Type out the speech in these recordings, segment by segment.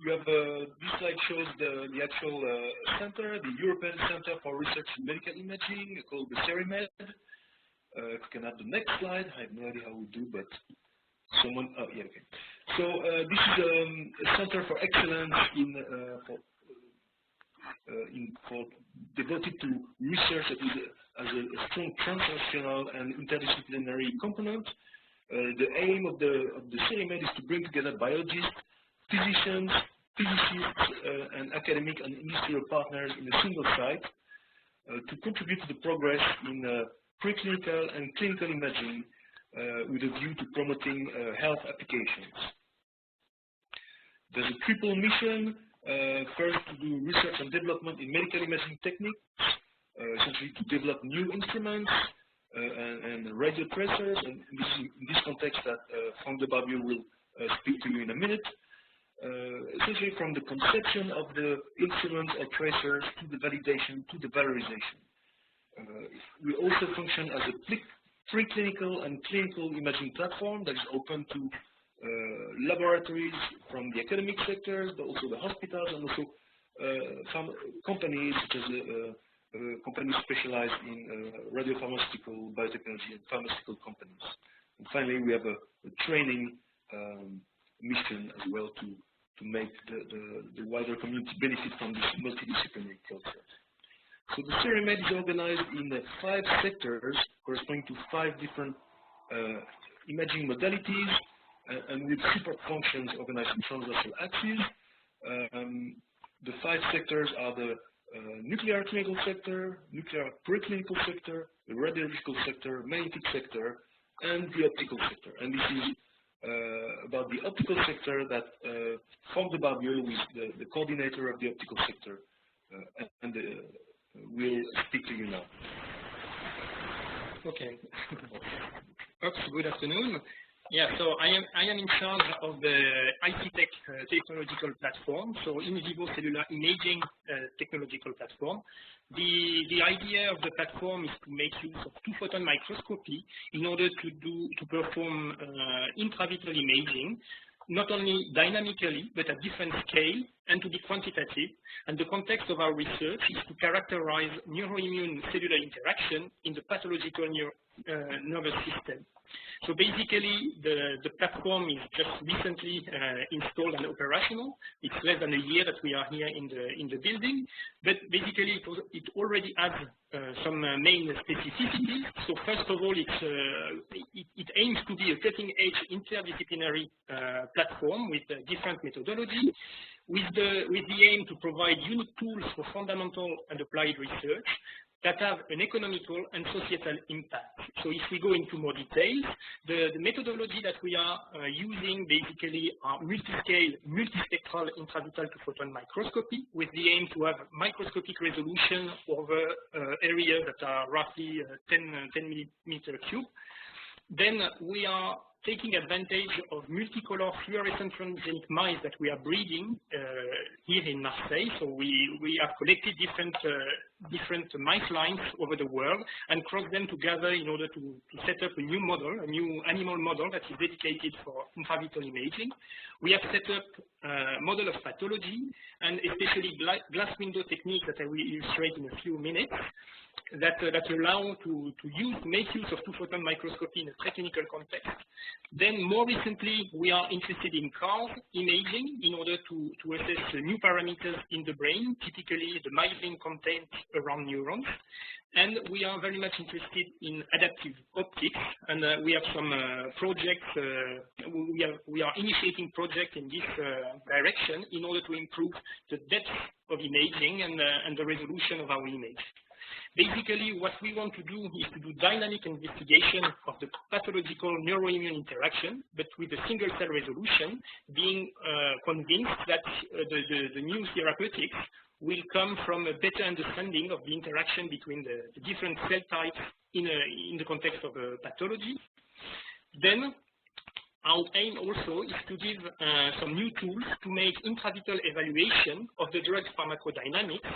you have this slide shows the actual center, the European Center for Research in Medical Imaging, called the Cerimed. If you can have the next slide, I have no idea how we do, but someone, oh yeah, okay. So this is a center for excellence for devoted to research that is as a strong transnational and interdisciplinary component. The aim of the Cerimed is to bring together biologists, physicians, physicists, and academic and industrial partners in a single site to contribute to the progress in preclinical and clinical imaging with a view to promoting health applications. There's a triple mission. First, to do research and development in medical imaging techniques, essentially to develop new instruments and radio tracers, and in this context that Franck de Barbieux will speak to you in a minute. Essentially from the conception of the instruments or tracers to the validation to the valorization. We also function as a preclinical and clinical imaging platform that is open to laboratories from the academic sectors, but also the hospitals, and also companies such as companies specialized in radiopharmaceutical, biotechnology, and pharmaceutical companies. And finally, we have a training mission as well to make the wider community benefit from this multidisciplinary process. So the Cerimed is organized in 5 sectors corresponding to 5 different imaging modalities and with support functions organized in transversal axes. The 5 sectors are the nuclear clinical sector, nuclear preclinical sector, the radiological sector, magnetic sector, and the optical sector. And this is about the optical sector that Franck de Barbieux, who is the coordinator of the optical sector, and will speak to you now. Okay. Oops, good afternoon. Yeah, so I am in charge of the IT Tech technological platform, so in vivo cellular imaging technological platform. The idea of the platform is to make use of 2-photon microscopy in order to perform intravitreal imaging, not only dynamically, but at different scale, and to be quantitative. And the context of our research is to characterize neuroimmune cellular interaction in the pathological nervous system. So basically, the platform is just recently installed and operational. It's less than a year that we are here in the building, but basically it already has some main specificities. So first of all, it aims to be a cutting-edge interdisciplinary platform with different methodology, with the aim to provide unique tools for fundamental and applied research that have an economical and societal impact. So if we go into more details, the methodology that we are using basically are multi-scale, multispectral intravitreal 2-photon microscopy with the aim to have microscopic resolution over areas that are roughly 10 millimeter cube. Then we are taking advantage of multicolor fluorescent transgenic mice that we are breeding here in Marseille. So we have collected different mice lines over the world and crossed them together in order to set up a new model, a new animal model that is dedicated for intravitreal imaging. We have set up a model of pathology and especially glass window techniques that I will illustrate in a few minutes, that allow to make use of 2-photon microscopy in a preclinical context. Then more recently, we are interested in CARS imaging in order to assess new parameters in the brain, typically the myelin content around neurons. And we are very much interested in adaptive optics, and we have some projects, we are initiating projects in this direction in order to improve the depth of imaging and the resolution of our image. Basically, what we want to do is to do dynamic investigation of the pathological neuroimmune interaction, but with a single cell resolution, being convinced that the new therapeutics will come from a better understanding of the interaction between the different cell types in the context of pathology. Then, our aim also is to give some new tools to make intravitreal evaluation of the drug's pharmacodynamics,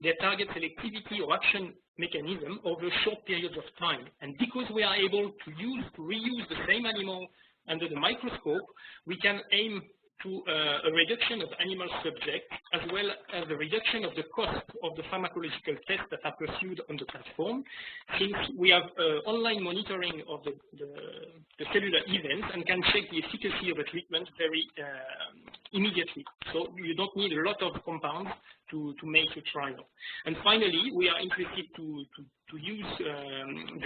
their target selectivity or action mechanism over short periods of time. And because we are able to reuse the same animal under the microscope, we can aim to a reduction of animal subjects, as well as a reduction of the cost of the pharmacological tests that are pursued on the platform, since we have online monitoring of the cellular events and can check the efficacy of a treatment very immediately. So you don't need a lot of compounds to make a trial. And finally, we are interested to use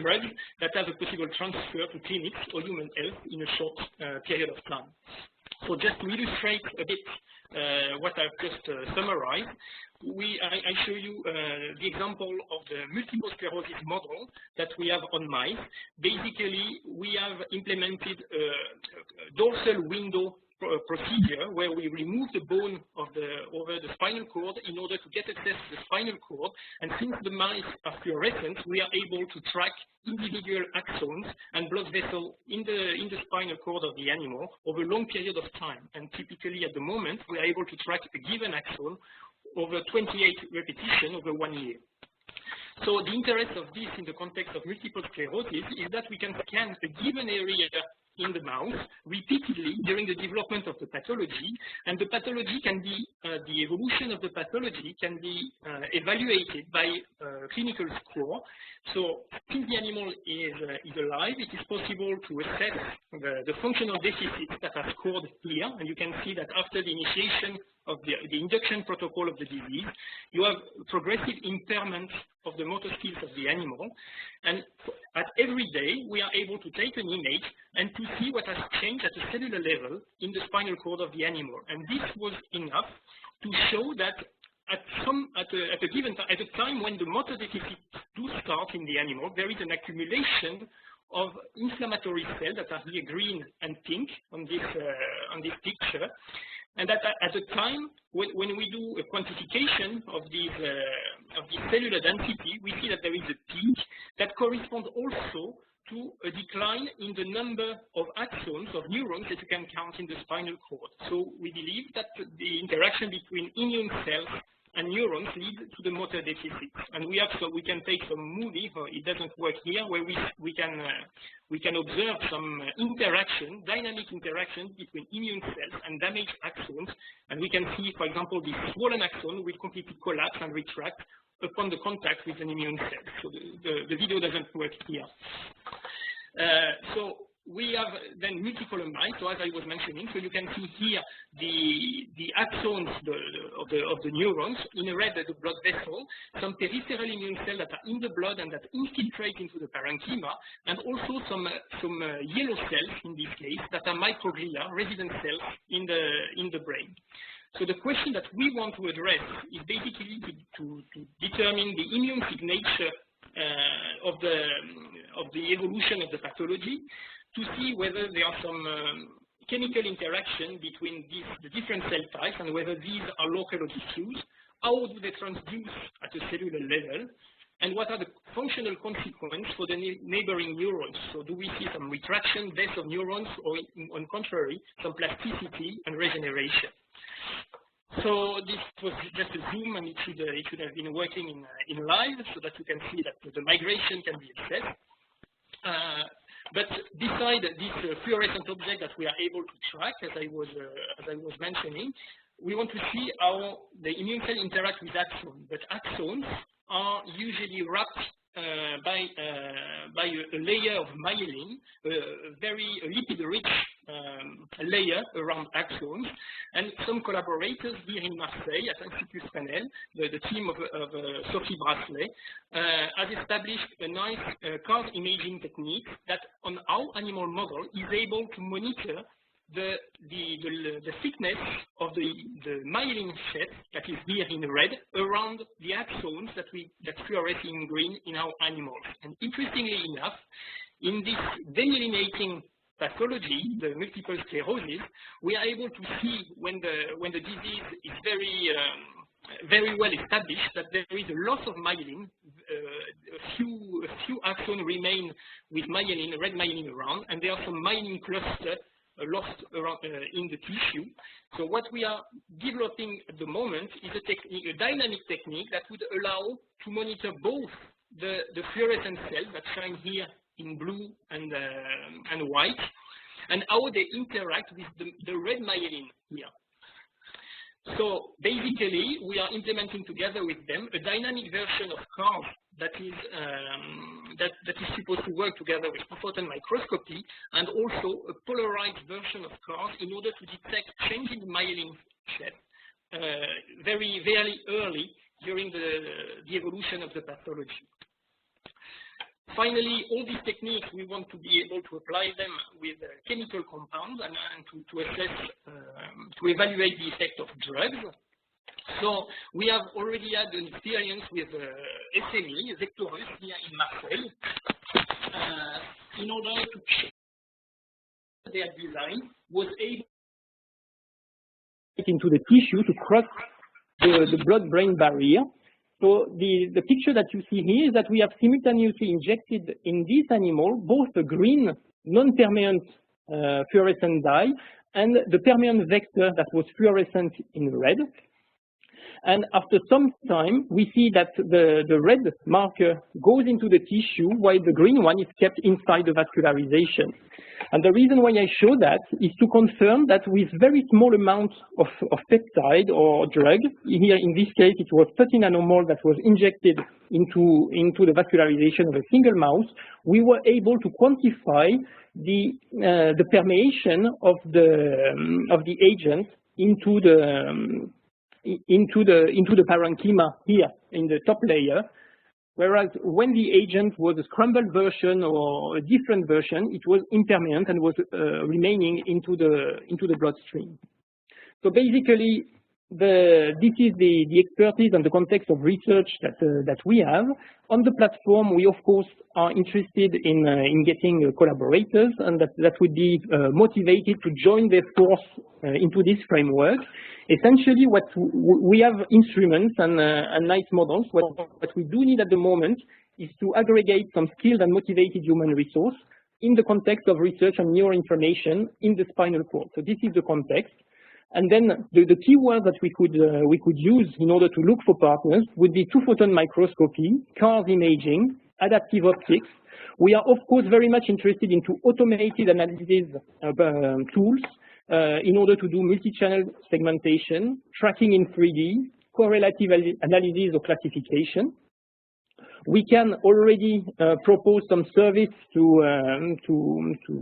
drugs that have a possible transfer to clinics or human health in a short period of time. So just to illustrate a bit what I've just summarized, I show you the example of the multiple sclerosis model that we have on mice. Basically, we have implemented a dorsal window procedure where we remove the bone of over the spinal cord in order to get access to the spinal cord. And since the mice are fluorescent, we are able to track individual axons and blood vessels in the spinal cord of the animal over a long period of time. And typically at the moment, we are able to track a given axon over 28 repetitions over 1 year. So the interest of this in the context of multiple sclerosis is that we can scan a given area in the mouse repeatedly during the development of the pathology, and the pathology can be, the evolution of the pathology can be evaluated by clinical score. So since the animal is alive, it is possible to assess the functional deficits that are scored here, and you can see that after the initiation of the induction protocol of the disease, you have progressive impairment of the motor skills of the animal. And at every day, we are able to take an image and to see what has changed at a cellular level in the spinal cord of the animal. And this was enough to show that at a given time, at a time when the motor deficits do start in the animal, there is an accumulation of inflammatory cells that are here green and pink on this picture. And that at the time, when we do a quantification of this cellular density, we see that there is a peak that corresponds also to a decline in the number of axons, of neurons that you can count in the spinal cord. So we believe that the interaction between immune cells and neurons lead to the motor deficit. And we can take some movie, it doesn't work here, where we can observe some interaction, dynamic interaction between immune cells and damaged axons. And we can see, for example, this swollen axon will completely collapse and retract upon the contact with an immune cell. So the video doesn't work here. So we have then multicolor mice, so as I was mentioning, so you can see here the axons of the neurons, in red the blood vessel, some peripheral immune cells that are in the blood and that infiltrate into the parenchyma, and also some yellow cells in this case that are microglia, resident cells in the brain. So the question that we want to address is basically to determine the immune signature of the evolution of the pathology, to see whether there are some chemical interaction between the different cell types and whether these are local or diffuse, how do they transduce at a cellular level, and what are the functional consequences for the neighboring neurons. So do we see some retraction, death of neurons, or on contrary, some plasticity and regeneration? So this was just a zoom, and it should have been working in live so that you can see that the migration can be assessed. But beside this fluorescent object that we are able to track, as I was mentioning, we want to see how the immune cell interact with axons. But axons are usually wrapped by a layer of myelin, a very lipid-rich layer around axons. And some collaborators here in Marseille at Institut Fresnel, the team of Sophie Bracelet, has established a nice card imaging technique that on our animal model is able to monitor the thickness of the myelin set that is here in red around the axons that fluoresce in green in our animals. And interestingly enough, in this demyelinating pathology, the multiple sclerosis, we are able to see when the disease is very well established that there is a loss of myelin. A few axons remain with myelin, red myelin around, and there are some myelin clusters lost around in the tissue. So what we are developing at the moment is a dynamic technique that would allow to monitor both the fluorescent cells that shine here in blue and white, and how they interact with the red myelin here. So basically, we are implementing together with them a dynamic version of CARS that is supposed to work together with two-photon microscopy, and also a polarized version of CARS in order to detect change in the myelin shed very, very early during the evolution of the pathology. Finally, all these techniques, we want to be able to apply them with chemical compounds and to assess, to evaluate the effect of drugs. So we have already had an experience with SME, Vectorus, here in Marseille, in order to check their design was able into the tissue to cross the blood-brain barrier. So the picture that you see here is that we have simultaneously injected in this animal both a green non-permeant fluorescent dye and the permeant vector that was fluorescent in red. And after some time, we see that the red marker goes into the tissue while the green one is kept inside the vascularization. And the reason why I show that is to confirm that with very small amounts of peptide or drug, here in this case it was 30 nanomole that was injected into the vascularization of a single mouse, we were able to quantify the permeation of the agent into the parenchyma here in the top layer. Whereas when the agent was a scrambled version or a different version, it was impermeant and was remaining into the bloodstream. So basically, this is the expertise and the context of research that we have. On the platform, we of course are interested in getting collaborators, and that would be motivated to join their force into this framework. Essentially, what we have instruments and nice models. What we do need at the moment is to aggregate some skilled and motivated human resource in the context of research on neuroinflammation in the spinal cord. So this is the context. And then the keywords that we could use in order to look for partners would be two-photon microscopy, CARS imaging, adaptive optics. We are of course very much interested into automated analysis tools in order to do multi-channel segmentation, tracking in 3D, correlative analysis or classification. We can already propose some service to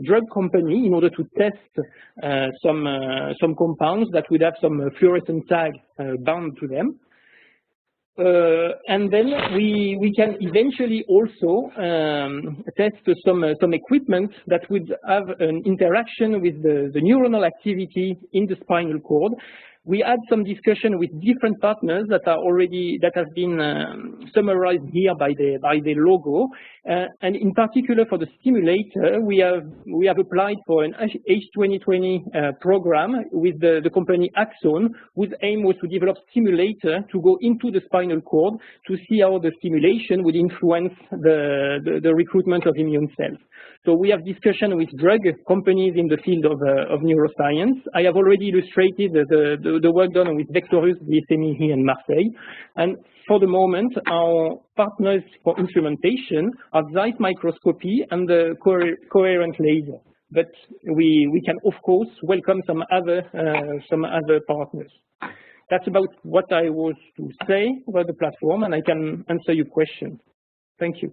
drug company in order to test some compounds that would have some fluorescent tag bound to them. And then we can eventually also test some equipment that would have an interaction with the neuronal activity in the spinal cord. We had some discussion with different partners that have been summarized here by the logo, and in particular for the stimulator, we have applied for an H2020 program with the company Axon, whose aim was to develop stimulator to go into the spinal cord to see how the stimulation would influence the recruitment of immune cells. So we have discussion with drug companies in the field of neuroscience. I have already illustrated the work done with Vectorus, the SME here in Marseille. And for the moment, our partners for instrumentation are Zeiss microscopy and the coherent laser. But we can, of course, welcome some other partners. That's about what I was to say about the platform, and I can answer your questions. Thank you.